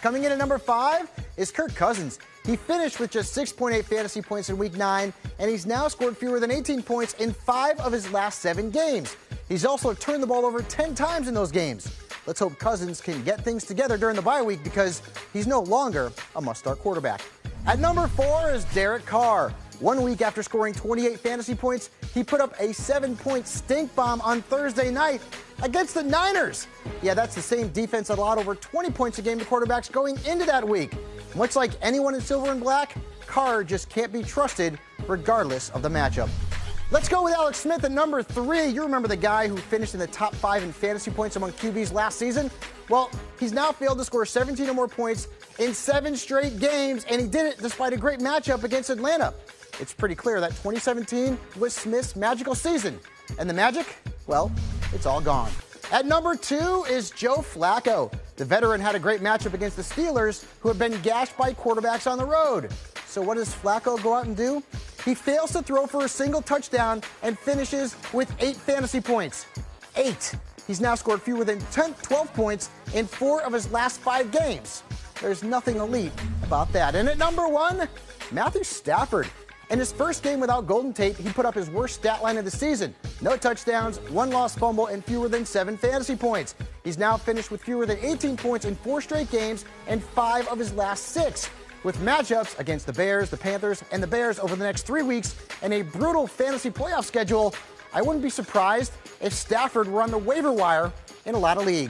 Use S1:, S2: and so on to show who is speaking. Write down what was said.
S1: Coming in at number 5 is Kirk Cousins. He finished with just 6.8 fantasy points in Week 9, and he's now scored fewer than 18 points in 5 of his last 7 games. He's also turned the ball over 10 times in those games. Let's hope Cousins can get things together during the bye week because he's no longer a must-start quarterback. At number 4 is Derek Carr. 1 week after scoring 28 fantasy points, he put up a 7-point stink bomb on Thursday night against the Niners. Yeah, that's the same defense that allowed over 20 points a game to quarterbacks going into that week. Much like anyone in silver and black, Carr just can't be trusted regardless of the matchup. Let's go with Alex Smith at number 3. You remember the guy who finished in the top 5 in fantasy points among QBs last season? Well, he's now failed to score 17 or more points in 7 straight games, and he did it despite a great matchup against Atlanta. It's pretty clear that 2017 was Smith's magical season. And the magic? Well, it's all gone. At number 2 is Joe Flacco. The veteran had a great matchup against the Steelers, who have been gashed by quarterbacks on the road. So what does Flacco go out and do? He fails to throw for a single touchdown and finishes with 8 fantasy points. 8. He's now scored fewer than 12 points in 4 of his last 5 games. There's nothing elite about that. And at number 1, Matthew Stafford. In his first game without Golden Tate, he put up his worst stat line of the season. No touchdowns, 1 lost fumble, and fewer than 7 fantasy points. He's now finished with fewer than 18 points in 4 straight games and 5 of his last 6. With matchups against the Bears, the Panthers, and the Bears over the next 3 weeks and a brutal fantasy playoff schedule, I wouldn't be surprised if Stafford were on the waiver wire in a lot of leagues.